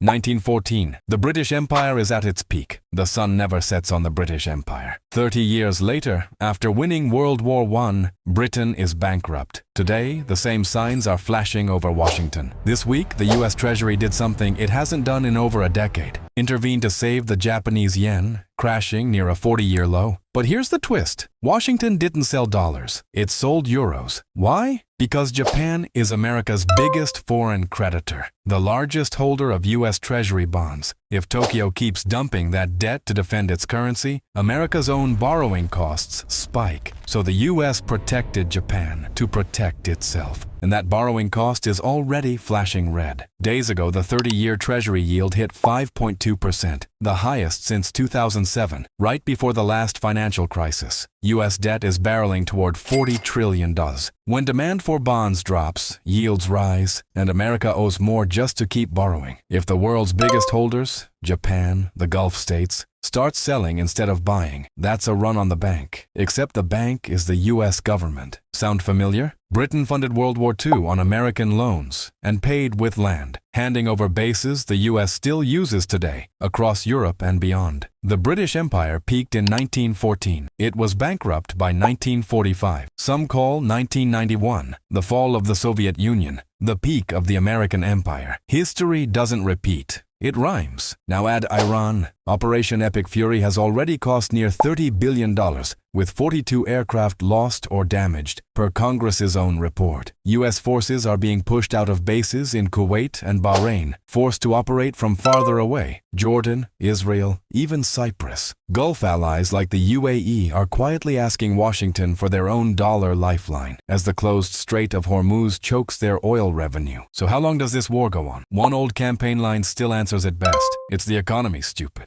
1914. The British Empire is at its peak. The sun never sets on the British Empire. 30 years later, after winning World War I, Britain is bankrupt. Today, the same signs are flashing over Washington. This week, the US Treasury did something it hasn't done in over a decade. Intervened to save the Japanese yen, crashing near a 40-year low. But here's the twist. Washington didn't sell dollars. It sold euros. Why? Because Japan is America's biggest foreign creditor, the largest holder of US Treasury bonds. If Tokyo keeps dumping that debt to defend its currency, America's own borrowing costs spike. So the US protected Japan to protect itself. And that borrowing cost is already flashing red. Days ago, the 30-year Treasury yield hit 5.2%, the highest since 2007, right before the last financial crisis. US debt is barreling toward $40 trillion. When demand for bonds drops, yields rise, and America owes more just to keep borrowing. If the world's biggest holders, Japan, the Gulf states, start selling instead of buying, that's a run on the bank. Except the bank is the US government. Sound familiar? Britain funded World War II on American loans and paid with land, handing over bases the US still uses today across Europe and beyond. The British Empire peaked in 1914. It was bankrupt by 1945. Some call 1991 the fall of the Soviet Union, the peak of the American empire. History doesn't repeat. It rhymes. Now add Iran. Operation Epic Fury has already cost near $30 billion, with 42 aircraft lost or damaged, per Congress's own report. U.S. forces are being pushed out of bases in Kuwait and Bahrain, forced to operate from farther away. Jordan, Israel, even Cyprus. Gulf allies like the UAE are quietly asking Washington for their own dollar lifeline, as the closed Strait of Hormuz chokes their oil revenue. So how long does this war go on? One old campaign line still answers it best. It's the economy, stupid.